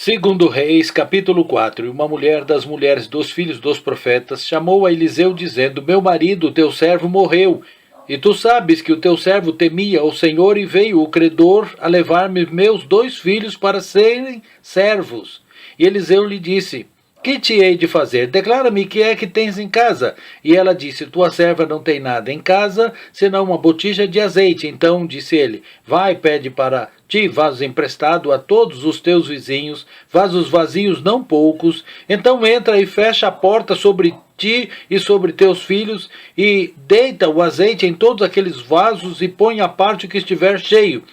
Segundo Reis, capítulo 4. E uma mulher das mulheres dos filhos dos profetas chamou a Eliseu, dizendo: Meu marido, teu servo, morreu. E tu sabes que o teu servo temia o Senhor, e veio o credor a levar-me meus 2 filhos para serem servos. E Eliseu lhe disse: Que te hei de fazer? Declara-me que é que tens em casa. E ela disse: Tua serva não tem nada em casa, senão uma botija de azeite. Então disse ele: Vai, pede para ti vasos emprestado a todos os teus vizinhos, vasos vazios não poucos. Então entra e fecha a porta sobre ti e sobre teus filhos, e deita o azeite em todos aqueles vasos, e põe à parte o que estiver cheio.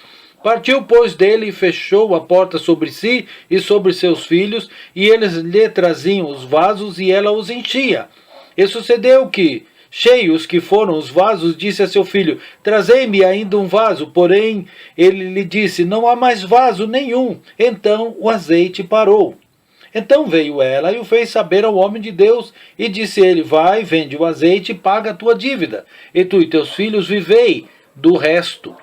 Partiu, pois, dele e fechou a porta sobre si e sobre seus filhos, e eles lhe traziam os vasos, e ela os enchia. E sucedeu que, cheios que foram os vasos, disse a seu filho: Trazei-me ainda um vaso. Porém, ele lhe disse: Não há mais vaso nenhum. Então o azeite parou. Então veio ela e o fez saber ao homem de Deus, e disse ele: Vai, vende o azeite e paga a tua dívida, e tu e teus filhos vivei do resto.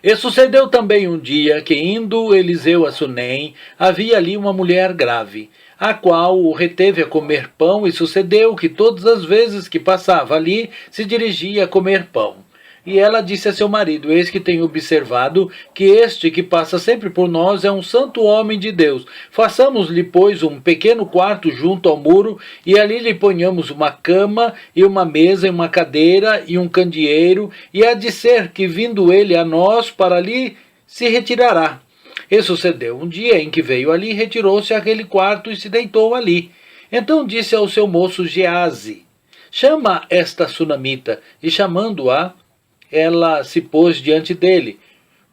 E sucedeu também um dia que, indo Eliseu a Sunem, havia ali uma mulher grave, a qual o reteve a comer pão, e sucedeu que todas as vezes que passava ali, se dirigia a comer pão. E ela disse a seu marido: Eis que tenho observado que este que passa sempre por nós é um santo homem de Deus. Façamos-lhe, pois, um pequeno quarto junto ao muro, e ali lhe ponhamos uma cama, e uma mesa, e uma cadeira, e um candeeiro, e há de ser que, vindo ele a nós, para ali se retirará. E sucedeu um dia em que veio ali, retirou-se àquele quarto e se deitou ali. Então disse ao seu moço Geazi: Chama esta sunamita. E chamando-a, ela se pôs diante dele,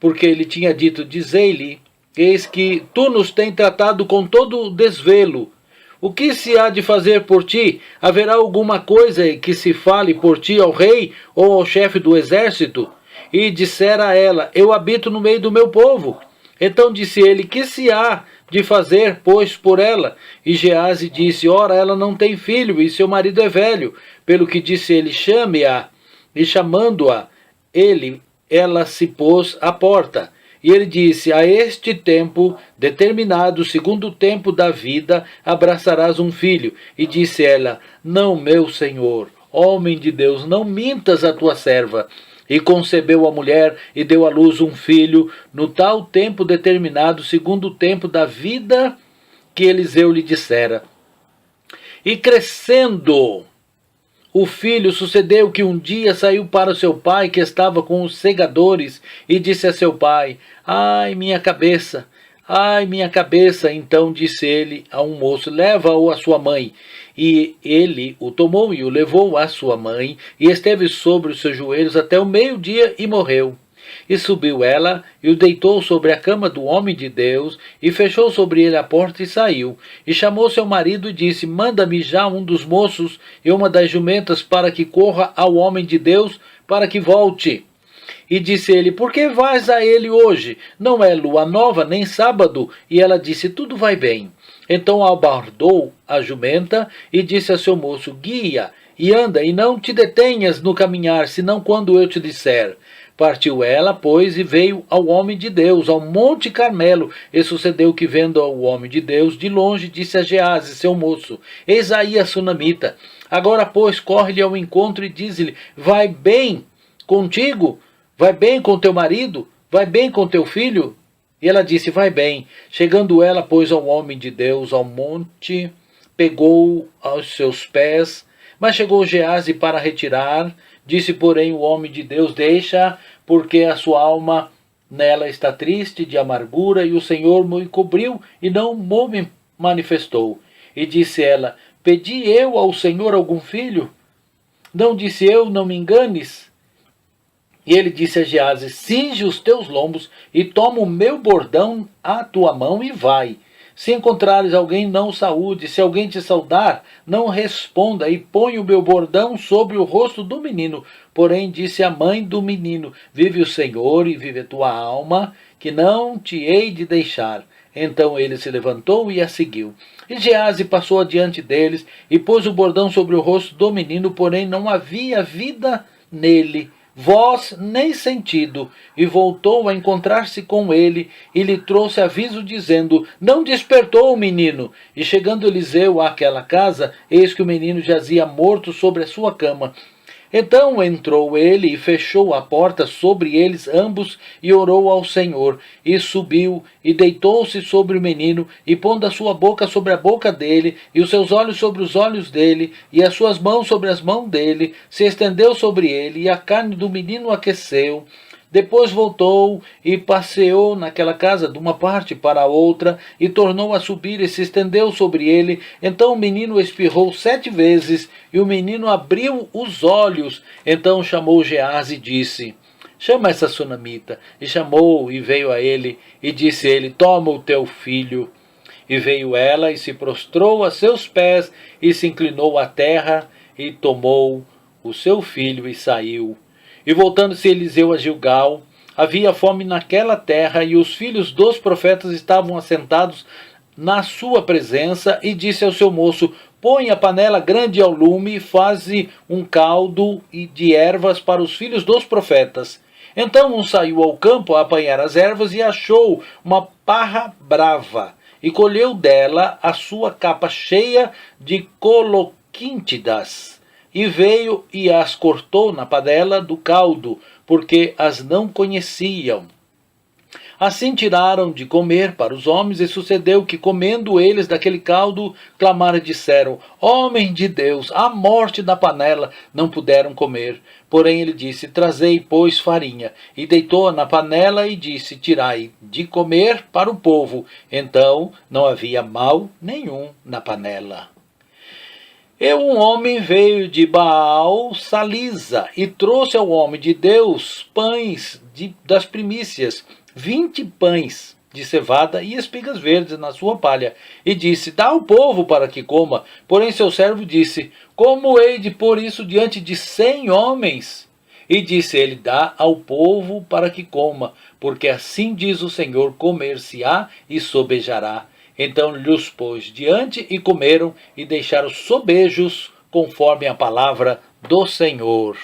porque ele tinha dito: Dizei-lhe, eis que tu nos tens tratado com todo o desvelo. O que se há de fazer por ti? Haverá alguma coisa que se fale por ti ao rei ou ao chefe do exército? E dissera ela: Eu habito no meio do meu povo. Então disse ele: Que se há de fazer, pois, por ela? E Geazi disse: Ora, ela não tem filho, e seu marido é velho. Pelo que disse ele: Chame-a. E chamando-a, ela se pôs à porta. E ele disse: A este tempo determinado, segundo o tempo da vida, abraçarás um filho. E disse ela: Não, meu senhor, homem de Deus, não mintas a tua serva. E concebeu a mulher e deu à luz um filho, no tal tempo determinado, segundo o tempo da vida que Eliseu lhe dissera. E crescendo o filho, sucedeu que um dia saiu para seu pai, que estava com os segadores, e disse a seu pai: Ai, minha cabeça! Ai, minha cabeça! Então disse ele a um moço: Leva-o à sua mãe. E ele o tomou e o levou à sua mãe, e esteve sobre os seus joelhos até o meio-dia, e morreu. E subiu ela, e o deitou sobre a cama do homem de Deus, e fechou sobre ele a porta, e saiu. E chamou seu marido, e disse: Manda-me já um dos moços, e uma das jumentas, para que corra ao homem de Deus, para que volte. E disse ele: Por que vais a ele hoje? Não é lua nova, nem sábado. E ela disse: Tudo vai bem. Então abordou a jumenta, e disse a seu moço: Guia, e anda, e não te detenhas no caminhar, senão quando eu te disser. Partiu ela, pois, e veio ao homem de Deus, ao Monte Carmelo. E sucedeu que, vendo o homem de Deus de longe, disse a Geazi, seu moço: Eis aí a sunamita. Agora, pois, corre-lhe ao encontro e diz-lhe: Vai bem contigo? Vai bem com teu marido? Vai bem com teu filho? E ela disse: Vai bem. Chegando ela, pois, ao homem de Deus, ao monte, pegou aos seus pés. Mas chegou Geazi para retirar. Disse, porém, o homem de Deus: Deixa, porque a sua alma nela está triste de amargura, e o Senhor me cobriu e não me manifestou. E disse ela: Pedi eu ao Senhor algum filho? Não disse eu: Não me enganes? E ele disse a Geazi: Cinge os teus lombos e toma o meu bordão à tua mão e vai. Se encontrares alguém, não o saúde. Se alguém te saudar, não responda. E põe o meu bordão sobre o rosto do menino. Porém disse a mãe do menino: Vive o Senhor e vive a tua alma, que não te hei de deixar. Então ele se levantou e a seguiu. E Geazi passou adiante deles e pôs o bordão sobre o rosto do menino, porém não havia vida nele, voz nem sentido, e voltou a encontrar-se com ele, e lhe trouxe aviso, dizendo: não despertou o menino. E chegando Eliseu àquela casa, eis que o menino jazia morto sobre a sua cama. Então entrou ele e fechou a porta sobre eles ambos e orou ao Senhor. E subiu e deitou-se sobre o menino e pondo a sua boca sobre a boca dele e os seus olhos sobre os olhos dele e as suas mãos sobre as mãos dele, se estendeu sobre ele e a carne do menino aqueceu. Depois voltou e passeou naquela casa de uma parte para a outra, e tornou a subir e se estendeu sobre ele. Então o menino espirrou 7 vezes, e o menino abriu os olhos. Então chamou Geazi e disse: chama essa sunamita. E chamou e veio a ele, e disse ele: toma o teu filho. E veio ela e se prostrou a seus pés, e se inclinou à terra, e tomou o seu filho e saiu. E voltando-se Eliseu a Gilgal, havia fome naquela terra, e os filhos dos profetas estavam assentados na sua presença, e disse ao seu moço: põe a panela grande ao lume, e faze um caldo de ervas para os filhos dos profetas. Então um saiu ao campo a apanhar as ervas, e achou uma parra brava, e colheu dela a sua capa cheia de coloquíntidas, e veio e as cortou na panela do caldo, porque as não conheciam. Assim tiraram de comer para os homens, e sucedeu que, comendo eles daquele caldo, clamaram e disseram: homem de Deus, a morte da panela, não puderam comer. Porém ele disse: trazei, pois, farinha. E deitou-a na panela e disse: tirai de comer para o povo. Então não havia mal nenhum na panela. E um homem veio de Baal Salisa e trouxe ao homem de Deus pães das primícias, 20 pães de cevada e espigas verdes na sua palha, e disse: dá ao povo para que coma. Porém seu servo disse: como hei de pôr isso diante de 100 homens? E disse ele: dá ao povo para que coma, porque assim diz o Senhor: comer-se-á e sobejará. Então lhes pôs diante, e comeram, e deixaram sobejos, conforme a palavra do Senhor.